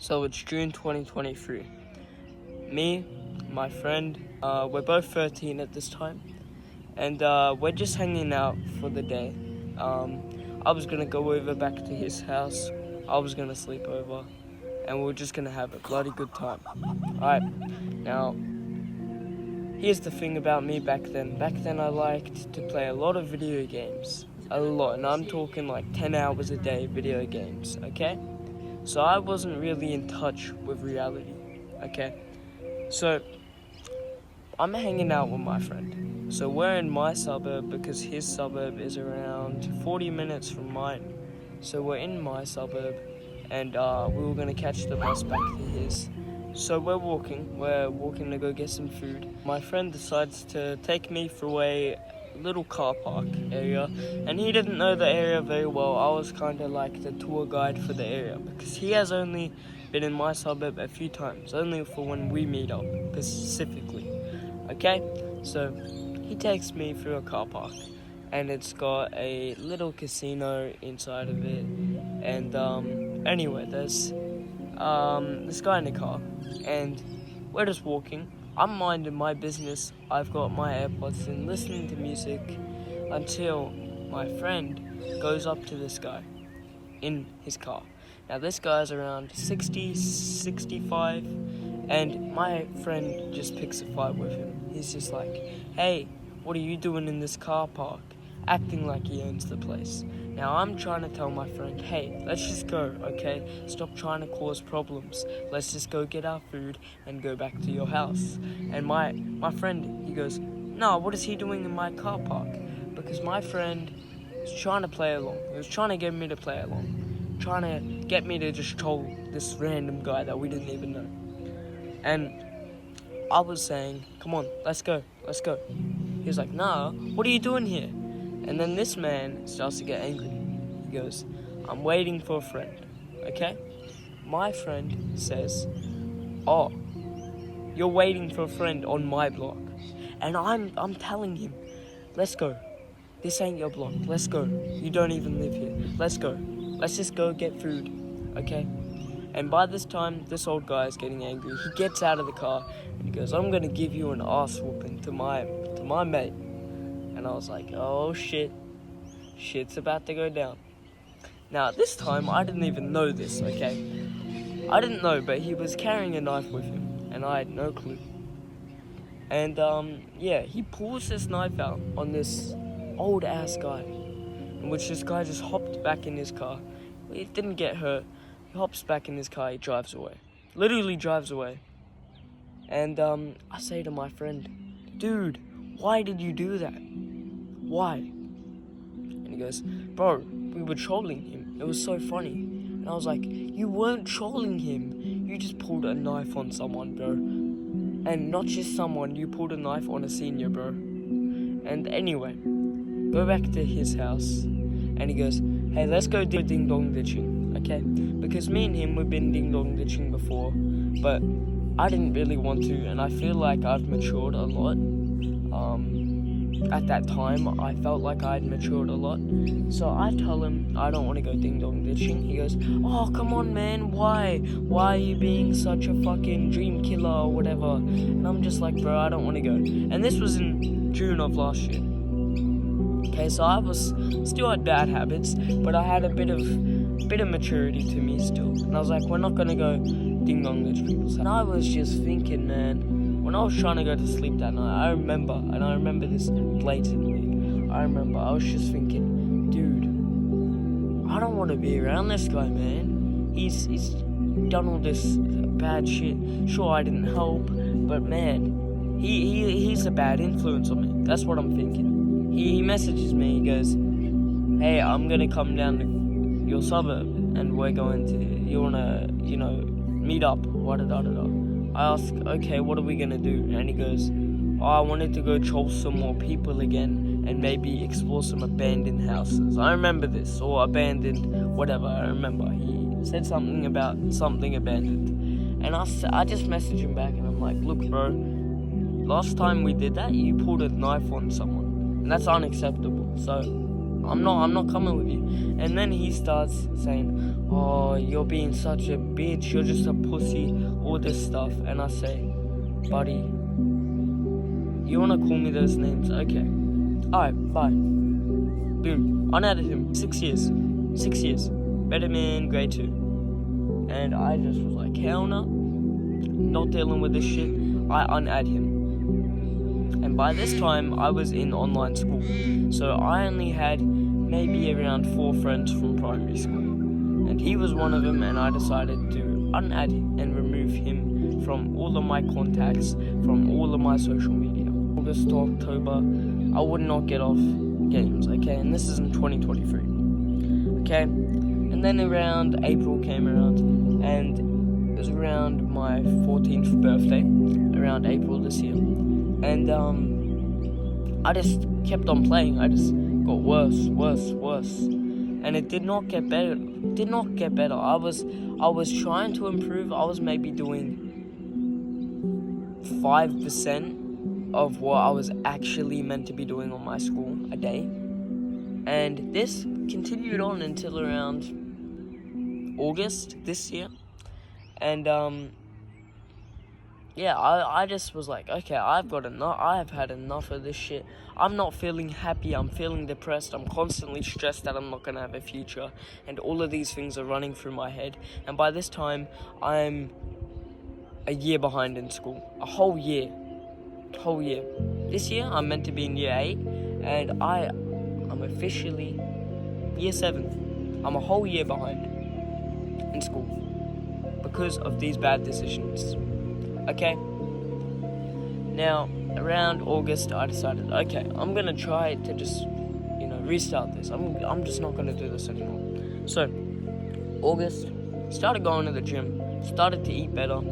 So it's June 2023. Me, my friend, we're both 13 at this time, and we're just hanging out for the day. I was gonna go over back to his house. I was gonna sleep over, and we were just gonna have a bloody good time. Alright, now, here's the thing about me back then. Back then I liked to play a lot of video games. A lot, and I'm talking like 10 hours a day video games, okay? So I wasn't really in touch with reality, okay? So I'm hanging out with my friend. So we're in my suburb because his suburb is around 40 minutes from mine. So we're in my suburb and we were gonna catch the bus back to his. So we're walking to go get some food. My friend decides to take me through a little car park area, and he didn't know the area very well. I was kind of like the tour guide for the area because he has only been in my suburb a few times, only for when we meet up specifically. Okay, so he takes me through a car park, and it's got a little casino inside of it. And anyway, there's this guy in the car, and we're just walking. I'm minding my business. I've got my AirPods in, listening to music, until my friend goes up to this guy in his car. Now this guy's around 60, 65, and my friend just picks a fight with him. He's just like, "Hey, what are you doing in this car park?" Acting like he owns the place. Now I'm trying to tell my friend, "Hey, let's just go, okay? Stop trying to cause problems. Let's just go get our food and go back to your house." And my friend, he goes, "No, what is he doing in my car park?" Because my friend was trying to play along. He was trying to get me to play along. Trying to get me to just troll this random guy that we didn't even know. And I was saying, "Come on, let's go. He was like, "Nah, what are you doing here?" And then this man starts to get angry. He goes, "I'm waiting for a friend, okay?" My friend says, "Oh, you're waiting for a friend on my block." And I'm telling him, "Let's go. This ain't your block. Let's go. You don't even live here. Let's go. Let's just go get food, okay?" And by this time, this old guy is getting angry. He gets out of the car and he goes, "I'm gonna give you an ass whooping to my mate." And I was like, "Oh shit, shit's about to go down." Now this time I didn't even know this, okay? I didn't know, but he was carrying a knife with him, and I had no clue. And he pulls this knife out on this old ass guy, in which this guy just hopped back in his car. He didn't get hurt. He hops back in his car. He drives away, literally drives away. And I say to my friend, "Dude, why did you do that? Why?" And he goes, "Bro, we were trolling him. It was so funny." And I was like, "You weren't trolling him. You just pulled a knife on someone, bro. And not just someone, you pulled a knife on a senior, bro." And anyway, go back to his house, and he goes, "Hey, let's go ding dong ditching, okay?" Because me and him, we've been ding dong ditching before, but I didn't really want to, and I feel like I've matured a lot. At that time, I felt like I'd matured a lot. So I tell him I don't want to go ding dong ditching. He goes, "Oh, come on, man, why? Why are you being such a fucking dream killer or whatever?" And I'm just like, "Bro, I don't want to go." And this was in June of last year. Okay, so I was still had bad habits, but I had a bit of maturity to me still. And I was like, "We're not gonna go ding dong ditch people's house." And I was just thinking, man, when I was trying to go to sleep that night, I remember this blatantly. I was just thinking, dude, I don't want to be around this guy, man. He's done all this bad shit. Sure, I didn't help, but man, he's a bad influence on me. That's what I'm thinking. He messages me. He goes, "Hey, I'm gonna come down to your suburb, and you wanna, meet up." I ask, "Okay, what are we gonna do?" And he goes, "Oh, I wanted to go troll some more people again and maybe explore some abandoned houses." I remember this, or abandoned, whatever, I remember. He said something about something abandoned. And I just messaged him back and I'm like, "Look, bro, last time we did that, you pulled a knife on someone. And that's unacceptable. So I'm not coming with you. And then he starts saying, oh, you're being such a bitch, you're just a pussy, all this stuff. And I say, buddy, you wanna call me those names? Okay. Alright, bye. Boom. Unadded him. 6 years. 6 years. Met him in grade 2. And I just was like, hell no. Not dealing with this shit. I unadd him. And by this time, I was in online school. So I only had maybe around 4 friends from primary school. And he was one of them, and I decided to unadd and remove him from all of my contacts, from all of my social media. August to October, I would not get off games, okay? And this is in 2023, okay? And then around April came around, and it was around my 14th birthday, around April this year. And I just kept on playing. I just got worse. And it did not get better. I was trying to improve. I was maybe doing 5% of what I was actually meant to be doing on my school a day. And this continued on until around August this year. And I just was like, okay, I've got enough. I have had enough of this shit. I'm not feeling happy. I'm feeling depressed. I'm constantly stressed that I'm not gonna have a future, and all of these things are running through my head. And by this time, I'm a year behind in school. A whole year. This year, I'm meant to be in year 8, and I'm officially year 7. I'm a whole year behind in school because of these bad decisions. Okay? Now, around August, I decided, okay, I'm gonna try to just, restart this. I'm just not gonna do this anymore. So, August, started going to the gym, started to eat better.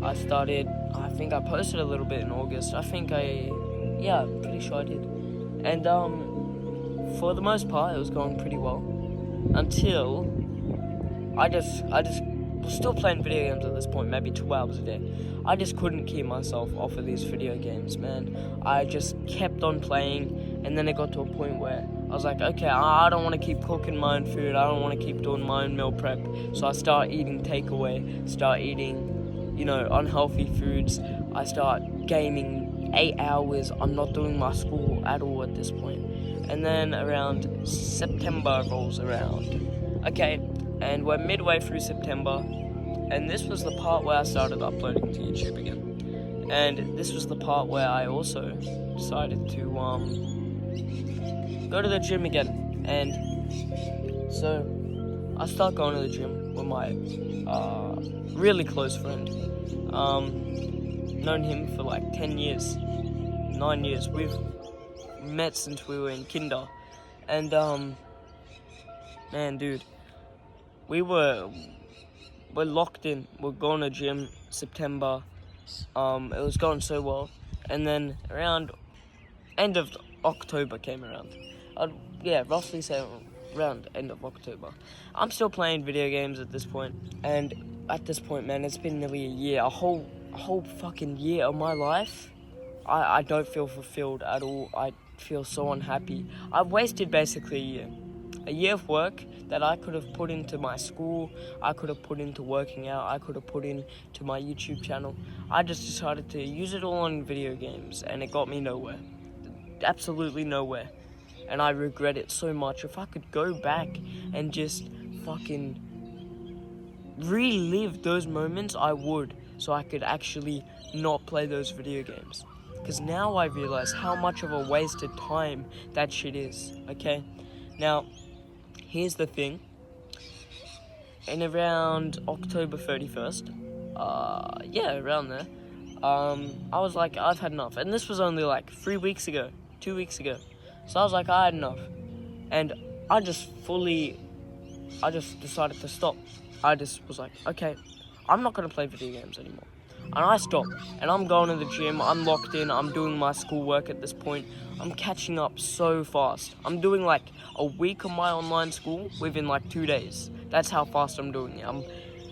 I think I posted a little bit in August. Pretty sure I did. And, for the most part, it was going pretty well. Until I just was still playing video games at this point, maybe 2 hours a day. I just couldn't keep myself off of these video games, man. I just kept on playing, and then it got to a point where I was like, okay, I don't want to keep cooking my own food. I don't want to keep doing my own meal prep. So I start eating takeaway, start eating, unhealthy foods. I start gaming 8 hours. I'm not doing my school at all at this point. And then around September rolls around. Okay, and we're midway through September, and this was the part where I started uploading to YouTube again. And this was the part where I also decided to go to the gym again. And so I start going to the gym with my really close friend. Known him for like 10 years, 9 years. We've met since we were in kinder. And man, dude, we're locked in. We're going to gym September. It was going so well. And then around end of October came around. Roughly say around end of October. I'm still playing video games at this point. And at this point, man, it's been nearly a year. A whole fucking year of my life. I don't feel fulfilled at all. I feel so unhappy. I've wasted basically a year. A year of work that I could have put into my school, I could have put into working out, I could have put into my YouTube channel. I just decided to use it all on video games, and it got me nowhere. Absolutely nowhere. And I regret it so much. If I could go back and just fucking relive those moments, I would, so I could actually not play those video games. Because now I realize how much of a wasted time that shit is, okay? Now, here's the thing. In around October 31st, around there, I was like, I've had enough. And this was only like 2 weeks ago. So I was like, I had enough. And I just decided to stop. I just was like, okay, I'm not going to play video games anymore. And I stopped, and I'm going to the gym, I'm locked in, I'm doing my schoolwork at this point. I'm catching up so fast. I'm doing like a week of my online school within like 2 days. That's how fast I'm doing it. I'm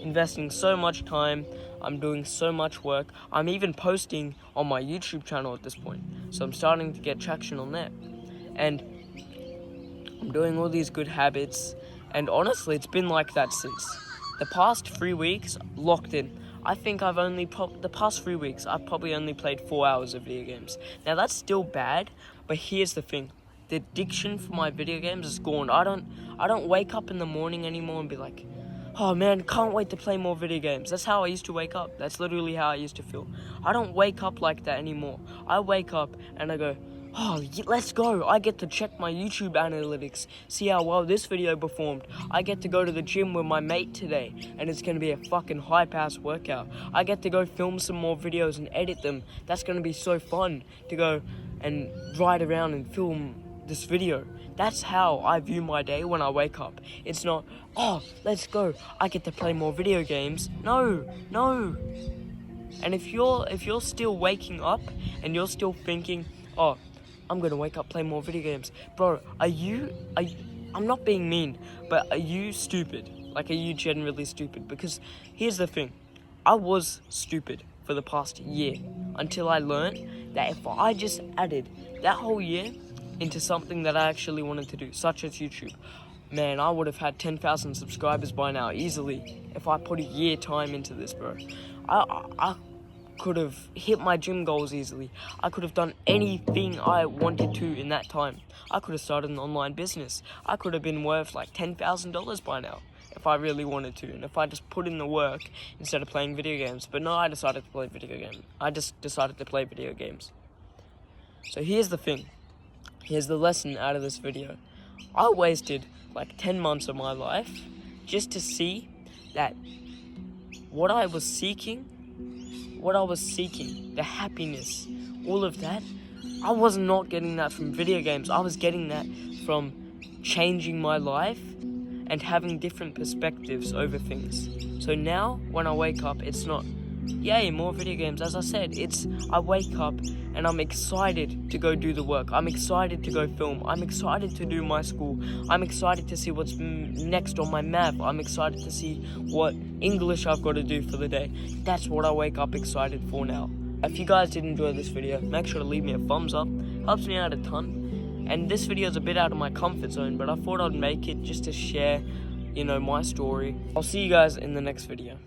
investing so much time, I'm doing so much work. I'm even posting on my YouTube channel at this point. So I'm starting to get traction on there. And I'm doing all these good habits, and honestly, it's been like that since. The past 3 weeks, locked in. I think the past 3 weeks, I've probably only played 4 hours of video games. Now that's still bad, but here's the thing. The addiction for my video games is gone. I don't wake up in the morning anymore and be like, oh man, can't wait to play more video games. That's how I used to wake up. That's literally how I used to feel. I don't wake up like that anymore. I wake up and I go, oh, let's go. I get to check my YouTube analytics, see how well this video performed. I get to go to the gym with my mate today, and it's going to be a fucking hype-ass workout. I get to go film some more videos and edit them. That's going to be so fun to go and ride around and film this video. That's how I view my day when I wake up. It's not, oh, let's go, I get to play more video games. No. And if you're still waking up and you're still thinking, oh, I'm gonna wake up, play more video games, bro, I'm not being mean, but are you stupid? Like, are you generally stupid? Because here's the thing, I was stupid for the past year until I learned that if I just added that whole year into something that I actually wanted to do, such as YouTube, man, I would have had 10,000 subscribers by now, easily, if I put a year time into this, bro. I could have hit my gym goals easily. I could have done anything I wanted to in that time. I could have started an online business. I could have been worth like $10,000 by now, if I really wanted to, and if I just put in the work instead of playing video games. But no, I decided to play video games. I just decided to play video games. So here's the thing. Here's the lesson out of this video. I wasted like 10 months of my life just to see that what I was seeking, the happiness, all of that, I was not getting that from video games. I was getting that from changing my life and having different perspectives over things. So now, when I wake up, it's not, yay, more video games. As I said, I wake up and I'm excited to go do the work. I'm excited to go film. I'm excited to do my school. I'm excited to see what's next on my map. I'm excited to see what English I've got to do for the day. That's what I wake up excited for now. If you guys did enjoy this video, make sure to leave me a thumbs up. Helps me out a ton. And this video is a bit out of my comfort zone, but I thought I'd make it just to share, my story. I'll see you guys in the next video.